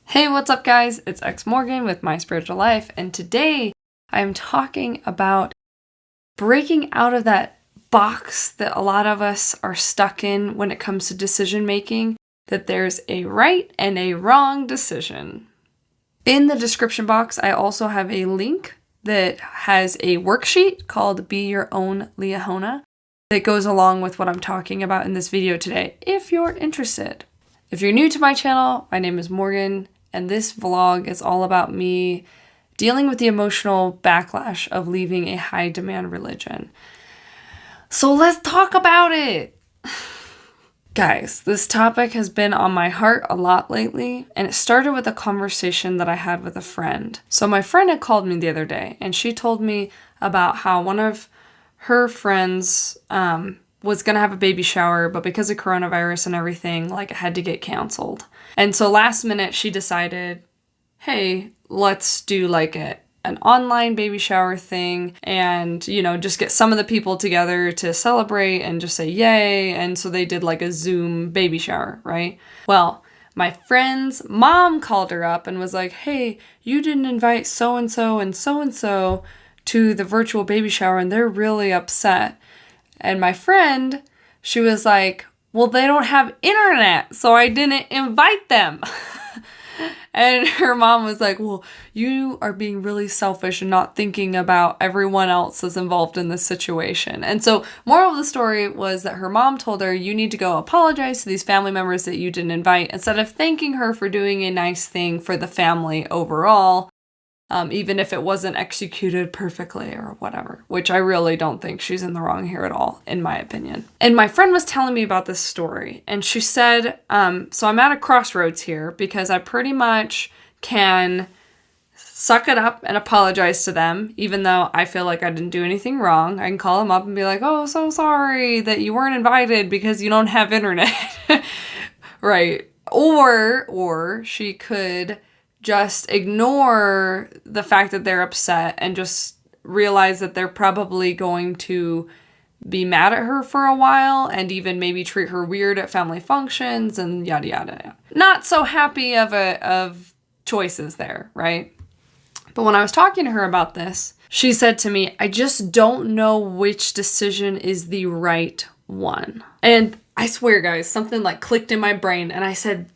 Hey, what's up guys? It's Ex-Mormon with My Spiritual Life, and today I'm talking about breaking out of that box that a lot of us are stuck in when it comes to decision making, that there's a right and a wrong decision. In the description box, I also have a link that has a worksheet called Be Your Own Liahona that goes along with what I'm talking about in this video today, if you're interested. If you're new to my channel, my name is Morgan, and this vlog is all about me dealing with the emotional backlash of leaving a high-demand religion. So let's talk about it! Guys, this topic has been on my heart a lot lately, and it started with a conversation that I had with a friend. So my friend had called me the other day, and she told me about how one of her friends was going to have a baby shower, but because of coronavirus and everything, it had to get canceled. And so last minute she decided, hey, let's do an online baby shower thing and, just get some of the people together to celebrate and just say yay. And so they did a Zoom baby shower, right? Well, my friend's mom called her up and was like, hey, you didn't invite so-and-so and so-and-so to the virtual baby shower and they're really upset. And my friend, she was like, well, they don't have internet, so I didn't invite them. And her mom was like, well, you are being really selfish and not thinking about everyone else that's involved in this situation. And so moral of the story was that her mom told her, you need to go apologize to these family members that you didn't invite, instead of thanking her for doing a nice thing for the family overall. Even if it wasn't executed perfectly or whatever, which I really don't think she's in the wrong here at all, in my opinion. And my friend was telling me about this story, and she said, so I'm at a crossroads here because I pretty much can suck it up and apologize to them, even though I feel like I didn't do anything wrong. I can call them up and be like, oh, so sorry that you weren't invited because you don't have internet. Right. Or she could just ignore the fact that they're upset and just realize that they're probably going to be mad at her for a while and even maybe treat her weird at family functions and yada yada yada. Not so happy of choices there, right? But when I was talking to her about this, she said to me, I just don't know which decision is the right one. And I swear, guys, something clicked in my brain and I said,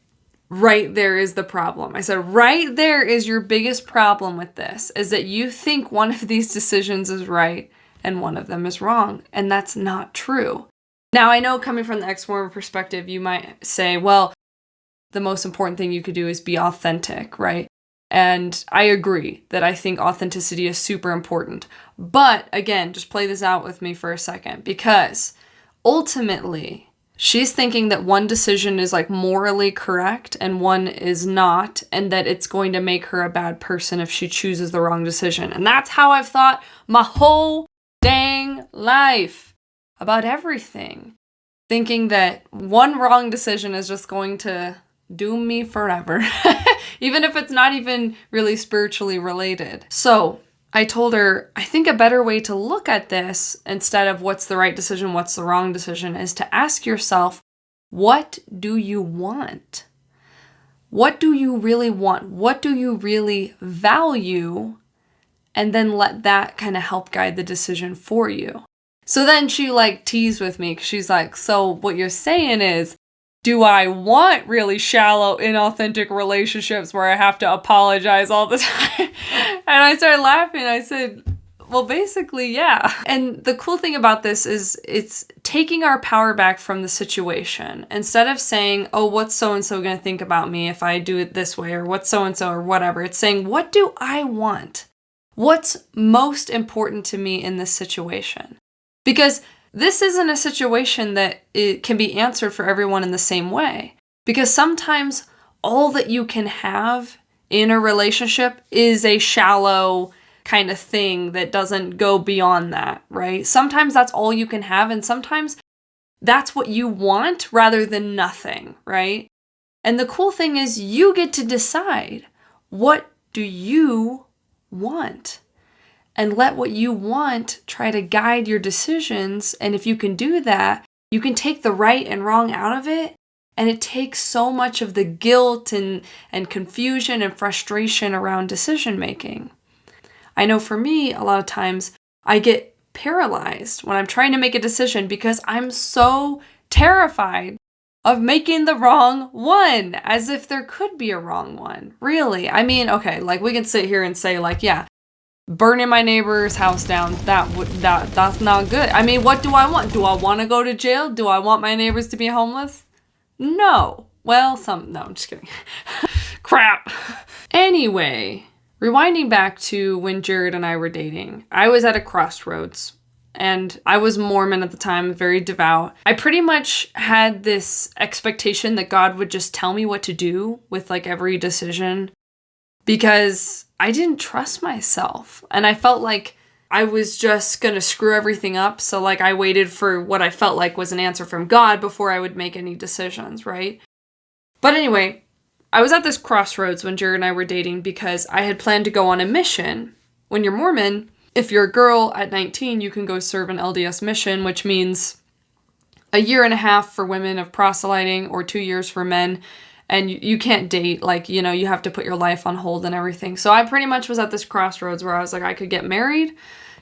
right there is the problem. I said, right there is your biggest problem with this, is that you think one of these decisions is right and one of them is wrong. And that's not true. Now, I know coming from the Ex-Mormon perspective, you might say, well, the most important thing you could do is be authentic, right? And I agree that I think authenticity is super important. But again, just play this out with me for a second, because ultimately, she's thinking that one decision is morally correct and one is not, and that it's going to make her a bad person if she chooses the wrong decision. And that's how I've thought my whole dang life about everything. Thinking that one wrong decision is just going to doom me forever, even if it's not even really spiritually related. So I told her, I think a better way to look at this, instead of what's the right decision, what's the wrong decision, is to ask yourself, what do you want? What do you really want? What do you really value? And then let that kind of help guide the decision for you. So then she teased with me, because she's like, so what you're saying is, do I want really shallow, inauthentic relationships where I have to apologize all the time? And I started laughing. I said, well, basically, yeah. And the cool thing about this is it's taking our power back from the situation. Instead of saying, oh, what's so-and-so going to think about me if I do it this way, or what's so-and-so or whatever. It's saying, what do I want? What's most important to me in this situation? Because this isn't a situation that it can be answered for everyone in the same way. Because sometimes all that you can have in a relationship is a shallow kind of thing that doesn't go beyond that, right? Sometimes that's all you can have, and sometimes that's what you want rather than nothing, right? And the cool thing is you get to decide, what do you want? And let what you want try to guide your decisions. And if you can do that, you can take the right and wrong out of it And it takes so much of the guilt and confusion and frustration around decision making. I know for me, a lot of times I get paralyzed when I'm trying to make a decision because I'm so terrified of making the wrong one, as if there could be a wrong one. Really. I mean, okay, like we can sit here and say like, yeah, burning my neighbor's house down, that's not good. I mean, what do I want? Do I want to go to jail? Do I want my neighbors to be homeless? No. Well, no, I'm just kidding. Crap. Anyway, rewinding back to when Jared and I were dating, I was at a crossroads. And I was Mormon at the time, very devout. I pretty much had this expectation that God would just tell me what to do with like every decision because I didn't trust myself. And I felt like I was just going to screw everything up. So like I waited for what I felt like was an answer from God before I would make any decisions, right? But anyway, I was at this crossroads when Jared and I were dating because I had planned to go on a mission. When you're Mormon, if you're a girl at 19, you can go serve an LDS mission, which means a year and a half for women of proselyting or 2 years for men. And you can't date, like, you know, you have to put your life on hold and everything. So I pretty much was at this crossroads where I was like, I could get married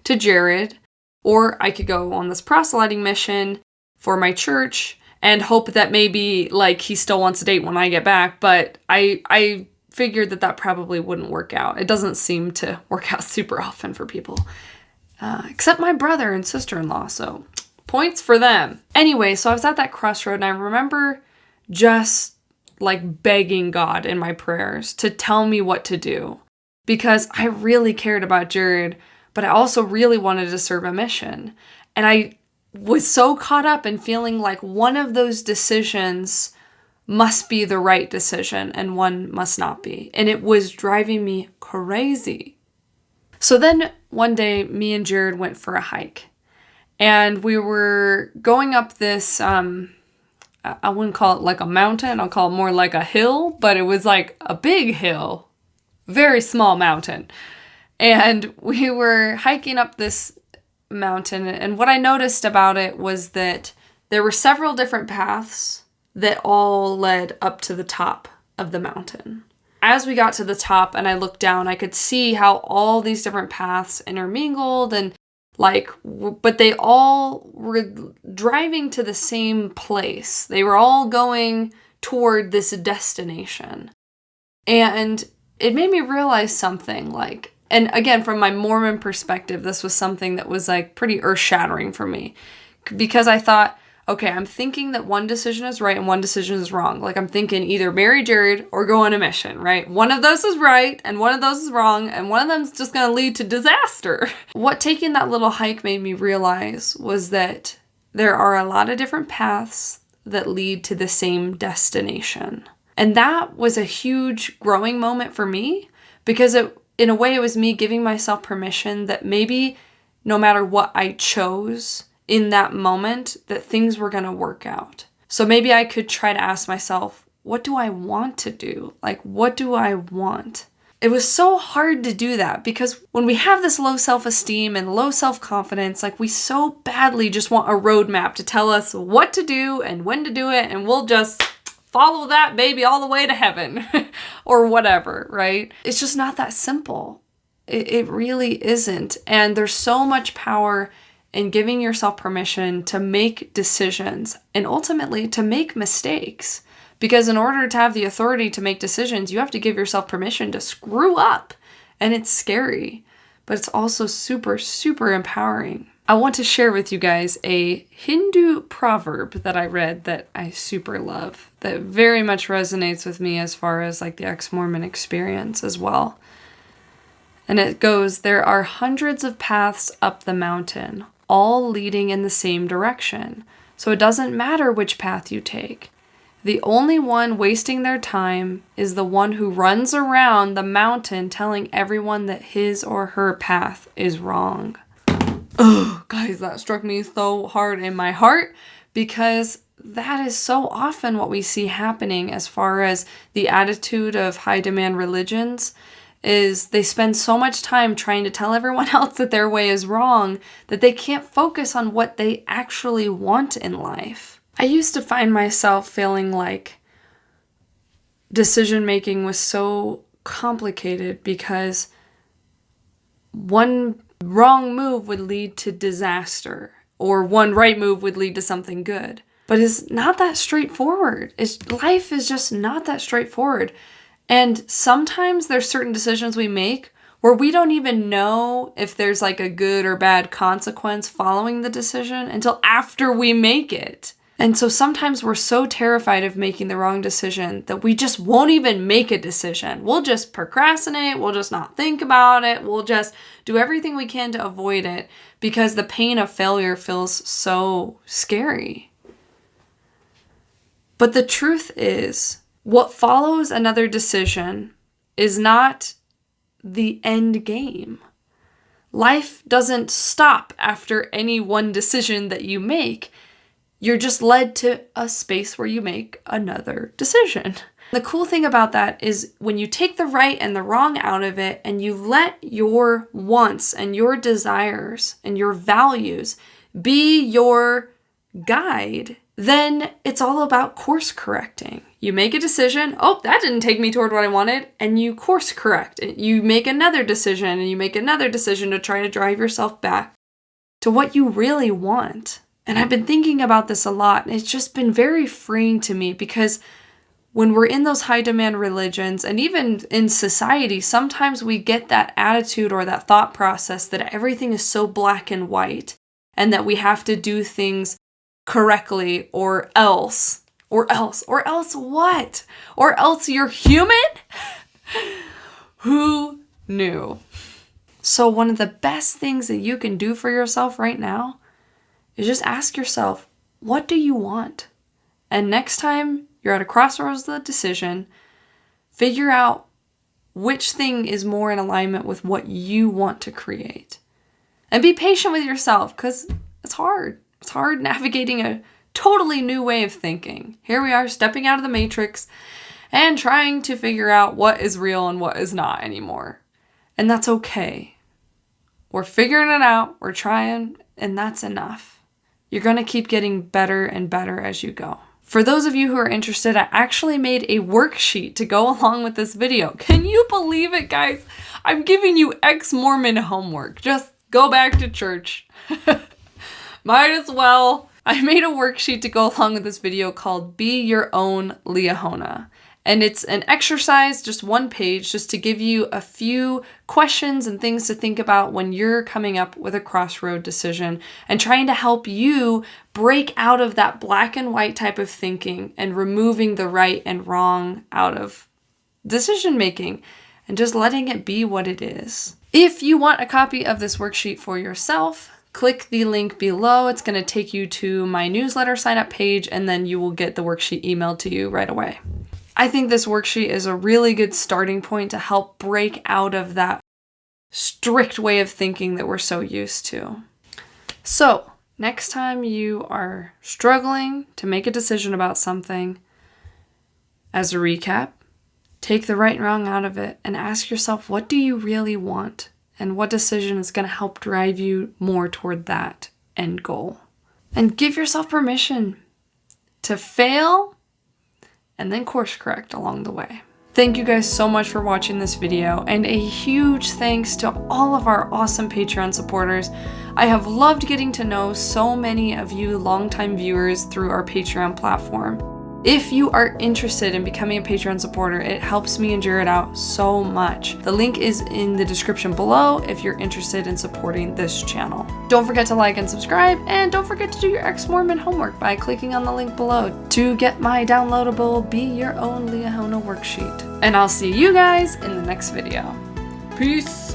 to Jared, or I could go on this proselyting mission for my church and hope that maybe, like, he still wants to date when I get back. But I figured that probably wouldn't work out. It doesn't seem to work out super often for people, except my brother and sister-in-law, so points for them. Anyway, so I was at that crossroad, and I remember just like begging God in my prayers to tell me what to do, because I really cared about Jared, but I also really wanted to serve a mission. And I was so caught up in feeling like one of those decisions must be the right decision and one must not be. And it was driving me crazy. So then one day, me and Jared went for a hike. And we were going up this, I wouldn't call it like a mountain. I'll call it more like a hill. But it was like a big hill. Very small mountain. And we were hiking up this mountain. And what I noticed about it was that there were several different paths that all led up to the top of the mountain. As we got to the top and I looked down, I could see how all these different paths intermingled and but they all were driving to the same place. They were all going toward this destination. And it made me realize something and again, from my Mormon perspective, this was something that was like pretty earth-shattering for me, because I thought, okay, I'm thinking that one decision is right and one decision is wrong. Like, I'm thinking either marry Jared or go on a mission, right? One of those is right and one of those is wrong, and one of them is just going to lead to disaster. What taking that little hike made me realize was that there are a lot of different paths that lead to the same destination. And that was a huge growing moment for me, because in a way, it was me giving myself permission that maybe no matter what I chose in that moment, that things were going to work out. So maybe I could try to ask myself, what do I want to do? Like, what do I want? It was so hard to do that, because when we have this low self-esteem and low self-confidence, like, we so badly just want a roadmap to tell us what to do and when to do it, and we'll just follow that baby all the way to heaven or whatever, right? It's just not that simple. It really isn't. And there's so much power in giving yourself permission to make decisions and ultimately to make mistakes. Because in order to have the authority to make decisions, you have to give yourself permission to screw up. And it's scary, but it's also super, super empowering. I want to share with you guys a Hindu proverb that I read that I super love, that very much resonates with me as far as like the ex-Mormon experience as well. And it goes, "There are hundreds of paths up the mountain, all leading in the same direction. So it doesn't matter which path you take. The only one wasting their time is the one who runs around the mountain telling everyone that his or her path is wrong." Oh, guys, that struck me so hard in my heart, because that is so often what we see happening as far as the attitude of high demand religions. Is they spend so much time trying to tell everyone else that their way is wrong that they can't focus on what they actually want in life. I used to find myself feeling like decision making was so complicated because one wrong move would lead to disaster, or one right move would lead to something good. But it's not that straightforward. Life is just not that straightforward. And sometimes there's certain decisions we make where we don't even know if there's like a good or bad consequence following the decision until after we make it. And so sometimes we're so terrified of making the wrong decision that we just won't even make a decision. We'll just procrastinate. We'll just not think about it. We'll just do everything we can to avoid it because the pain of failure feels so scary. But the truth is, what follows another decision is not the end game. Life doesn't stop after any one decision that you make. You're just led to a space where you make another decision. The cool thing about that is when you take the right and the wrong out of it and you let your wants and your desires and your values be your guide, then it's all about course correcting. You make a decision, oh, that didn't take me toward what I wanted, and you course correct. You make another decision and you make another decision to try to drive yourself back to what you really want. And I've been thinking about this a lot, and it's just been very freeing to me because when we're in those high demand religions and even in society, sometimes we get that attitude or that thought process that everything is so black and white and that we have to do things correctly or else what? Or else you're human? Who knew? So one of the best things that you can do for yourself right now is just ask yourself, what do you want? And next time you're at a crossroads of the decision, figure out which thing is more in alignment with what you want to create. And be patient with yourself because it's hard. It's hard navigating a totally new way of thinking. Here we are stepping out of the matrix and trying to figure out what is real and what is not anymore. And that's okay. We're figuring it out. We're trying, and that's enough. You're going to keep getting better and better as you go. For those of you who are interested, I actually made a worksheet to go along with this video. Can you believe it, guys? I'm giving you ex-Mormon homework. Just go back to church. Might as well. I made a worksheet to go along with this video called Be Your Own Liahona. And it's an exercise, just one page, just to give you a few questions and things to think about when you're coming up with a crossroad decision and trying to help you break out of that black and white type of thinking and removing the right and wrong out of decision making and just letting it be what it is. If you want a copy of this worksheet for yourself, click the link below. It's going to take you to my newsletter sign up page, and then you will get the worksheet emailed to you right away. I think this worksheet is a really good starting point to help break out of that strict way of thinking that we're so used to. So, next time you are struggling to make a decision about something, as a recap, take the right and wrong out of it and ask yourself, what do you really want? And what decision is going to help drive you more toward that end goal? And give yourself permission to fail and then course correct along the way. Thank you guys so much for watching this video, and a huge thanks to all of our awesome Patreon supporters. I have loved getting to know so many of you longtime viewers through our Patreon platform. If you are interested in becoming a Patreon supporter, it helps me and Jared out so much. The link is in the description below if you're interested in supporting this channel. Don't forget to like and subscribe, and don't forget to do your ex-Mormon homework by clicking on the link below to get my downloadable Be Your Own Liahona worksheet. And I'll see you guys in the next video. Peace!